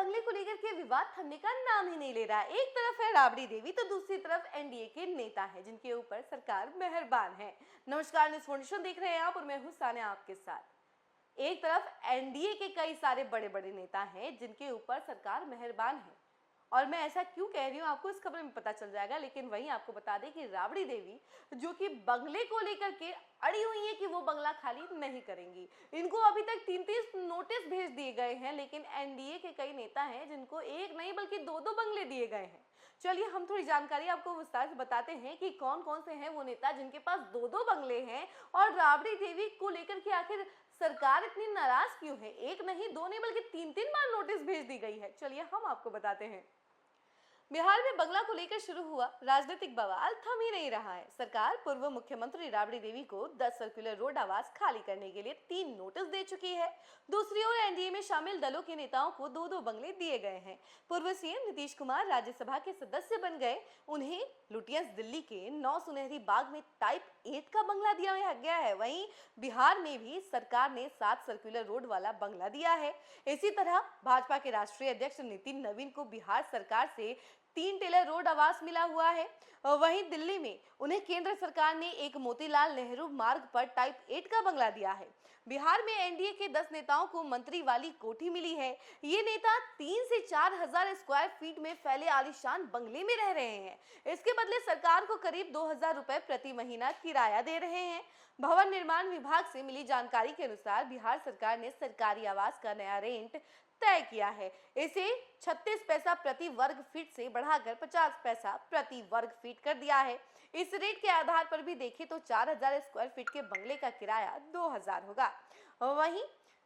बंगले को लेकर के विवाद थमने का नाम ही नहीं ले रहा है। एक तरफ है राबड़ी देवी तो दूसरी तरफ एनडीए के नेता हैं जिनके ऊपर सरकार मेहरबान है। नमस्कार, न्यूज़ फाउंडेशन देख रहे हैं आप और मैं हूं सानिया आपके साथ। एक तरफ एनडीए के कई सारे बड़े बड़े नेता हैं जिनके ऊपर सरकार मेहरबान है, और मैं ऐसा क्यों कह रही हूँ आपको इस खबर में पता चल जाएगा। लेकिन वहीं आपको बता दें कि राबड़ी देवी जो कि बंगले को लेकर के अड़ी हुई है कि वो बंगला खाली नहीं करेंगी। इनको अभी तक 3-3 नोटिस भेज दिए गए हैं, लेकिन एनडीए के कई नेता हैं जिनको एक नहीं बल्कि 2-2 बंगले दिए गए हैं। चलिए हम थोड़ी जानकारी आपको विस्तार से बताते हैं कि कौन कौन से हैं वो नेता जिनके पास 2-2 बंगले हैं, और राबड़ी देवी को लेकर के आखिर सरकार इतनी नाराज क्यों है। एक नहीं, दो नहीं बल्कि 3-3 बार नोटिस भेज दी गई है। चलिए हम आपको बताते हैं। बिहार में बंगला को लेकर शुरू हुआ राजनीतिक बवाल थम ही नहीं रहा है। सरकार पूर्व मुख्यमंत्री राबड़ी देवी को 10 सर्कुलर रोड आवास खाली करने के लिए 3 नोटिस दे चुकी है। दूसरी ओर एनडीए में शामिल दलों के नेताओं को 2-2 बंगले दिए गए हैं। पूर्व सीएम नीतीश कुमार राज्यसभा के सदस्य बन गए, उन्हें लुटियंस दिल्ली के 9 सुनहरी बाग में टाइप 8 का बंगला दिया गया है। वहीं बिहार में भी सरकार ने 7 सर्कुलर रोड वाला बंगला दिया है। इसी तरह भाजपा के राष्ट्रीय अध्यक्ष नितिन नवीन को बिहार सरकार से 3 टेलर रोड आवास मिला हुआ है। वहीं दिल्ली में उन्हें केंद्र सरकार ने एक मोतीलाल नेहरू मार्ग पर टाइप 8 का बंगला दिया है। बिहार में एनडीए के 10 नेताओं को मंत्री वाली कोठी मिली है। ये नेता 3 से 4 हजार स्क्वायर फीट में फैले आलीशान बंगले में रह रहे हैं। इसके बदले सरकार को करीब 2,000 रुपए प्रति महीना किराया दे रहे हैं। भवन निर्माण विभाग से मिली जानकारी के अनुसार बिहार सरकार ने सरकारी आवास का नया रेंट तय किया है। इसे 36 पैसा प्रति वर्ग फीट से बढ़ाकर 50 पैसा प्रति वर्ग फीट कर दिया है। इस रेट के आधार पर भी देखें तो 4,000 स्क्वायर फीट के बंगले का किराया 2,000 होगा। वहीं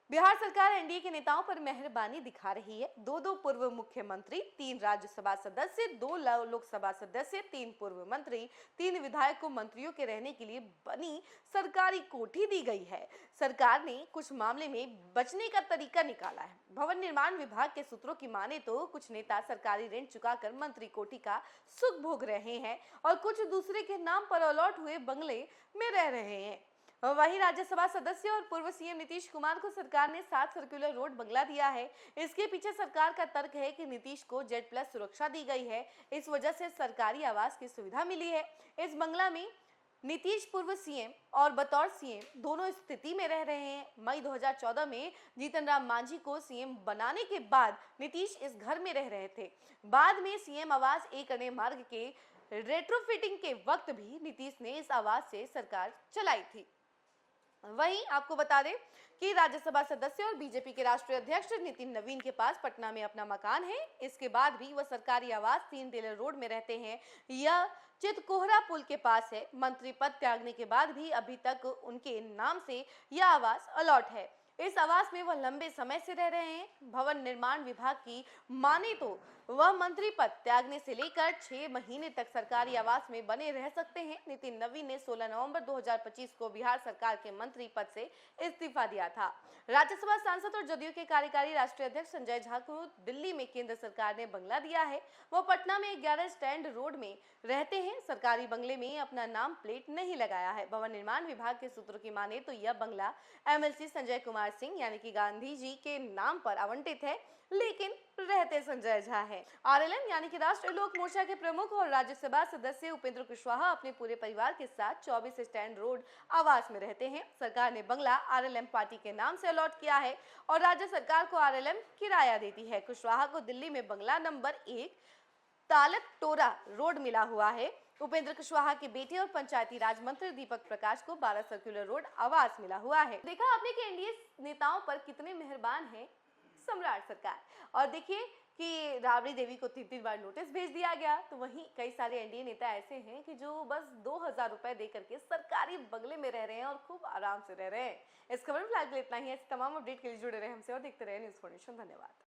बिहार सरकार एनडीए के नेताओं पर मेहरबानी दिखा रही है। 2-2 पूर्व मुख्यमंत्री, 3 राज्यसभा सदस्य, 2 लोकसभा सदस्य, 3 पूर्व मंत्री, 3 विधायक को मंत्रियों के रहने के लिए बनी सरकारी कोठी दी गई है। सरकार ने कुछ मामले में बचने का तरीका निकाला है। भवन निर्माण विभाग के सूत्रों की माने तो कुछ नेता सरकारी रेंट चुकाकर मंत्री कोठी का सुख भोग रहे हैं और कुछ दूसरे के नाम पर अलॉट हुए बंगले में रह रहे हैं। वहीं राज्यसभा सदस्य और पूर्व सीएम नीतीश कुमार को सरकार ने 7 सर्कुलर रोड बंगला दिया है। इसके पीछे सरकार का तर्क है कि नीतीश को Z+ सुरक्षा दी गई है, इस वजह से सरकारी आवास की सुविधा मिली है। इस बंगला में नीतीश पूर्व सीएम और बतौर सीएम दोनों स्थिति में रह रहे हैं। मई 2014 में जीतन राम मांझी को सीएम बनाने के बाद नीतीश इस घर में रह रहे थे। बाद में सीएम आवास 1 अणे मार्ग के रेट्रोफिटिंग के वक्त भी नीतीश ने इस आवास से सरकार चलाई थी। वहीं आपको बता दें कि राज्यसभा सदस्य और बीजेपी के राष्ट्रीय अध्यक्ष नितिन नवीन के पास पटना में अपना मकान है। इसके बाद भी वह सरकारी आवास 3 टेलर रोड में रहते हैं। यह चितकोहरा पुल के पास है। मंत्री पद त्यागने के बाद भी अभी तक उनके नाम से यह आवास अलॉट है। इस आवास में वह लंबे समय से रह रहे हैं। भवन निर्माण विभाग की माने तो वह मंत्री पद त्यागने से लेकर 6 महीने तक सरकारी आवास में बने रह सकते हैं। नितिन नवीन ने 16 नवंबर 2025 को बिहार सरकार के मंत्री पद से इस्तीफा दिया था। राज्यसभा सांसद और जदयू के कार्यकारी राष्ट्रीय अध्यक्ष संजय झा को दिल्ली में केंद्र सरकार ने बंगला दिया है। वह पटना में 11 स्टैंड रोड में रहते हैं। सरकारी बंगले में अपना नाम प्लेट नहीं लगाया है। भवन निर्माण विभाग के सूत्रों की माने तो यह बंगला एमएलसी संजय कुमार सिंह यानी कि गांधी जी के नाम पर आवंटित है, लेकिन रहते संजय झा है। आरएलएम यानी कि राष्ट्रीय लोक मोर्चा के प्रमुख और राज्यसभा सदस्य उपेंद्र कुशवाहा अपने पूरे परिवार के साथ 24 स्टैंड रोड आवास में रहते हैं। सरकार ने बंगला आरएलएम पार्टी के नाम से अलॉट किया है और राज्य सरकार को आरएलएम किराया देती है। कुशवाहा को दिल्ली में बंगला नंबर 1 तालक टोरा रोड मिला हुआ है। उपेंद्र कुशवाहा के बेटे और पंचायती राज मंत्री दीपक प्रकाश को 12 सर्कुलर रोड आवास मिला हुआ है। देखा आपने कि एनडीए नेताओं पर कितने मेहरबान हैं सम्राट सरकार। और देखिए कि राबड़ी देवी को 3-3 बार नोटिस भेज दिया गया, तो वहीं कई सारे एनडीए नेता ऐसे हैं कि जो बस 2,000 रुपए दे करके सरकारी बंगले में रह रहे हैं और खूब आराम से रह रहे हैं। इस खबर में फिलहाल इतना ही है। तमाम अपडेट के लिए जुड़े रहे हमसे और देखते रहे न्यूज़ फाउंडेशन। धन्यवाद।